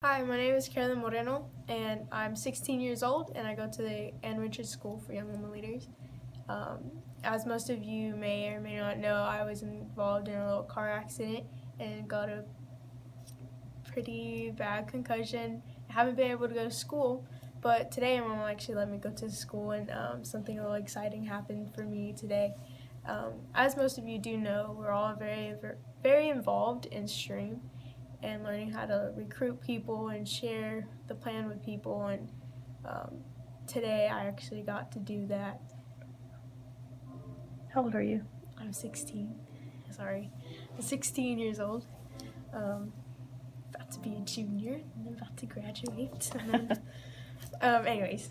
Hi, my name is Karalynne, and I'm 16 years old, and I go to the Ann Richards School for Young Women Leaders. As most of you may or may not know, I was involved in a little car accident and got a pretty bad concussion. I haven't been able to go to school, but today my mom actually let me go to school, and something a little exciting happened for me today. As most of you do know, we're all very involved in STREAM and learning how to recruit people and share the plan with people. And today I actually got to do that. How old are you? I'm 16. Sorry, I'm 16 years old. About to be a junior and about to graduate. And then, anyways,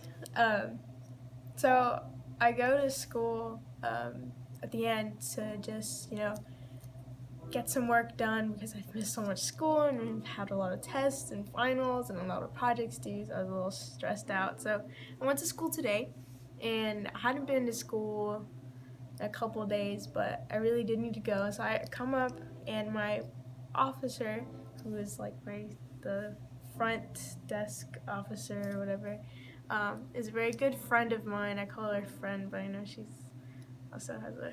so I go to school at the end to just, get some work done because I've missed so much school and had a lot of tests and finals and a lot of projects due, so I was a little stressed out. So I went to school today, and I hadn't been to school in a couple of days, but I really did need to go. So I come up, and my officer, who is like the front desk officer or whatever, is a very good friend of mine. I call her friend, but I know she's also has a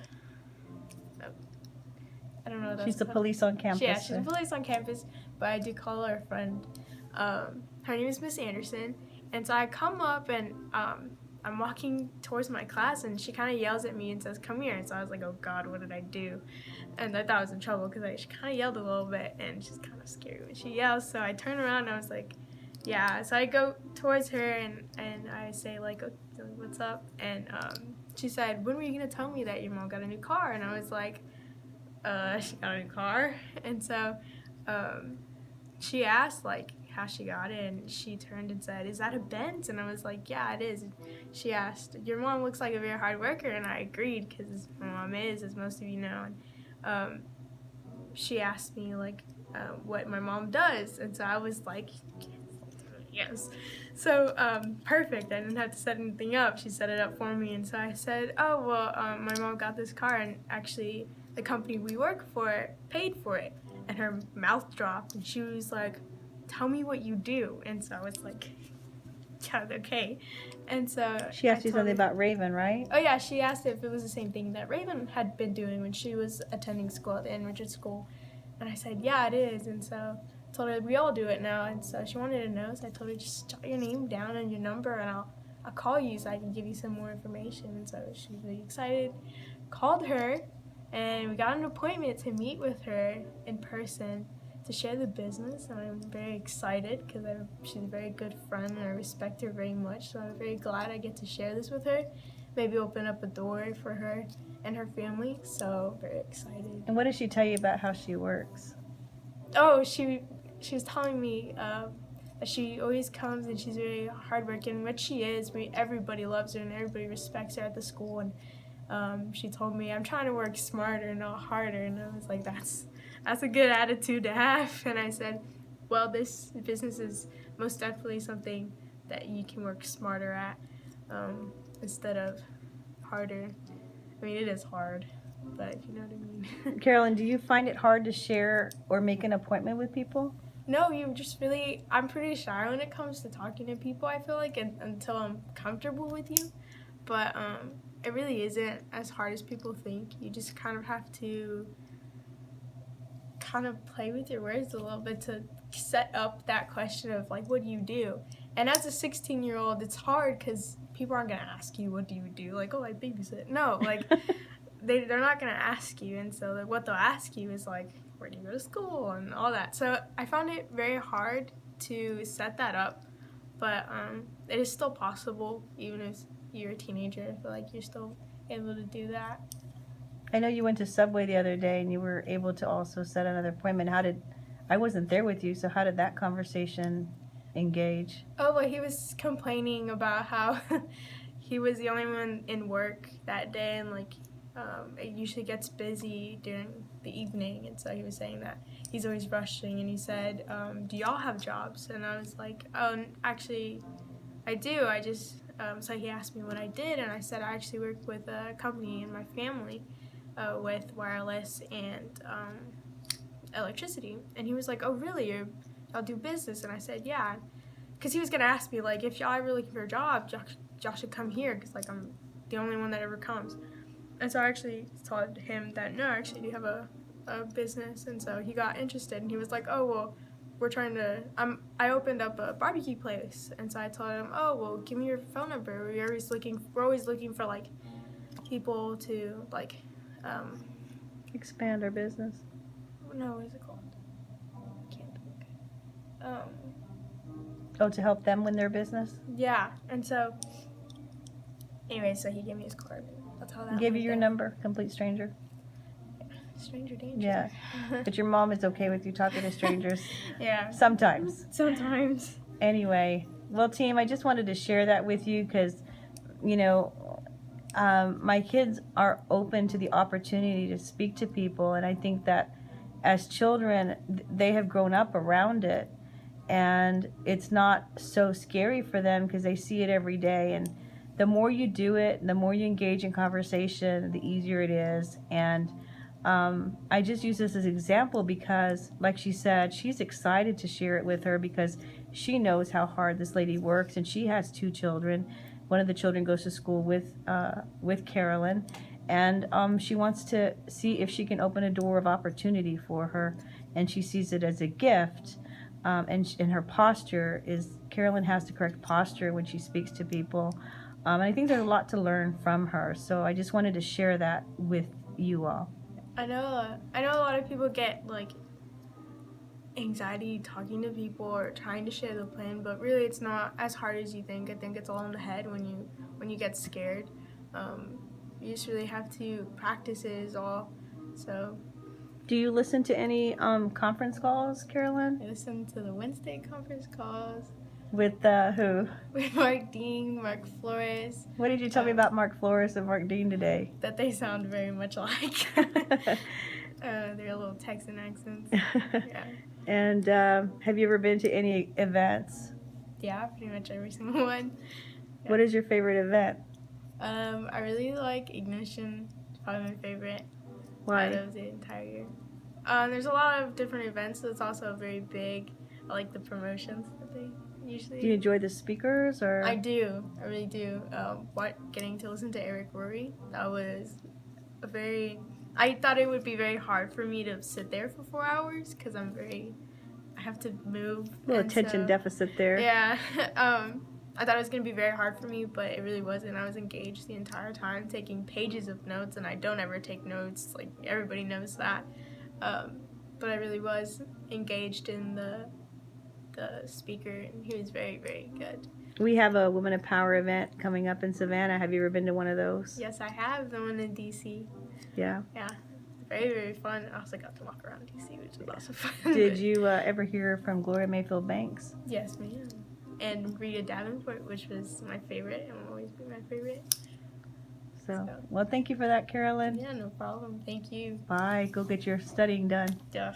I don't know what She's that's the called. police on campus. Yeah, she's a police on campus, but I do call her a friend. Her name is Miss Anderson, and so I come up and I'm walking towards my class, and she kind of yells at me and says, "Come here." And so I was like, "Oh God, what did I do?" And I thought I was in trouble because she kind of yelled a little bit, and she's kind of scary when she yells. So I turn around and I was like, "Yeah." So I go towards her and I say like, "What's up?" And she said, "When were you gonna tell me that your mom got a new car?" And I was like, she got a new car. And so she asked like how she got it, and she turned and said, "Is that a Benz?" And I was like, "Yeah, it is." And she asked, "Your mom looks like a very hard worker," and I agreed because my mom is, as most of you know. And she asked me like what my mom does, and so I was like, yes. So perfect. I didn't have to set anything up. She set it up for me, and so I said, "Oh well, my mom got this car, and actually the company we work for paid for it." And her mouth dropped, and she was like, "Tell me what you do." And so I was like, "Yeah, okay." And so She I asked you told something her. about Raven, right? Oh yeah, she asked if it was the same thing that Raven had been doing when she was attending school at the Ann Richards School, and I said, "Yeah, it is." And so I told her we all do it now, and so she wanted to know. So I told her, just jot your name down and your number, and I'll call you so I can give you some more information. And so she was really excited. Called her, and we got an appointment to meet with her in person to share the business. And I'm very excited because she's a very good friend, and I respect her very much. So I'm very glad I get to share this with her. Maybe open up a door for her and her family. So very excited. And what did she tell you about how she works? Oh, she was telling me that she always comes and she's very hardworking, which she is. Everybody loves her and everybody respects her at the school. And she told me, "I'm trying to work smarter, not harder." And I was like, that's a good attitude to have. And I said, "Well, this business is most definitely something that you can work smarter at instead of harder." I mean, it is hard, but you know what I mean. Karalynne, do you find it hard to share or make an appointment with people? No, I'm pretty shy when it comes to talking to people, I feel like, until I'm comfortable with you. But it really isn't as hard as people think. You just kind of have to kind of play with your words a little bit to set up that question of like, what do you do? And as a 16-year-old, it's hard because people aren't going to ask you, what do you do? Like, oh, I babysit. No, like, they're not going to ask you. And so like, what they'll ask you is like, where do you go to school and all that. So I found it very hard to set that up, but it is still possible even if you're a teenager. I feel like you're still able to do that. I know you went to Subway the other day and you were able to also set another appointment. I wasn't there with you, so how did that conversation engage? Oh, well, he was complaining about how he was the only one in work that day, and like it usually gets busy during the evening, and so he was saying that he's always rushing. And he said, "Do y'all have jobs?" And I was like, "Oh, actually, I do. I just." So he asked me what I did, and I said I actually work with a company in my family with wireless and electricity. And he was like, "Oh, really? You're y'all do business? And I said, yeah. Because he was going to ask me, like, if y'all ever looking for a job, y'all should come here because, like, I'm the only one that ever comes. And so I actually told him that, no, I actually do have a business. And so he got interested, and he was like, oh, well, we're trying to, I opened up a barbecue place. And so I told him, oh, well, give me your phone number. We're always looking for, like, people to, like, Expand our business. no, what is it called? I can't think. Oh, to help them win their business? Yeah. And so, anyway, so he gave me his card. That's how that Gave you went your down. number, complete stranger. Stranger danger. Yeah. But your mom is okay with you talking to strangers Yeah. sometimes. Sometimes. Anyway, well, team, I just wanted to share that with you because, you know, my kids are open to the opportunity to speak to people, and I think that as children, they have grown up around it, and it's not so scary for them because they see it every day. And the more you do it, the more you engage in conversation, the easier it is. And I just use this as an example because, like she said, she's excited to share it with her because she knows how hard this lady works, and she has 2 children. One of the children goes to school with Karalynne, and she wants to see if she can open a door of opportunity for her, and she sees it as a gift. And her posture is, Karalynne has the correct posture when she speaks to people. And I think there's a lot to learn from her. So I just wanted to share that with you all. I know a lot of people get, like, anxiety talking to people or trying to share the plan, but really it's not as hard as you think. I think it's all in the head when you get scared. You just really have to practice it is all. So Do you listen to any conference calls, Karalynne? I listen to the Wednesday conference calls With who? with Mark Dean, Mark Flores. What did you tell me about Mark Flores and Mark Dean today? That they sound very much alike. They're little Texan accents. Yeah. And have you ever been to any events? Yeah, pretty much every single one. Yeah. What is your favorite event? I really like Ignition. It's probably my favorite. Why? Out of the entire year. There's a lot of different events, so it's also very big. I like the promotions that they usually. Do you enjoy the speakers, or? I do. I really do. Getting to listen to Eric Rory, that was I thought it would be very hard for me to sit there for 4 hours because I have to move. A little attention deficit there. Yeah. I thought it was going to be very hard for me, but it really wasn't. I was engaged the entire time, taking pages of notes, and I don't ever take notes. Like, everybody knows that. But I really was engaged in the speaker, and he was very, very good. We have a Women of Power event coming up in Savannah. Have you ever been to one of those? Yes, I have. The one in D.C. Yeah. Yeah. Very, very fun. I also got to walk around D.C., which was also fun. Did you ever hear from Gloria Mayfield Banks? Yes, ma'am. And Rita Davenport, which was my favorite and will always be my favorite. So, well, thank you for that, Karalynne. Yeah, no problem. Thank you. Bye. Go get your studying done. Duh.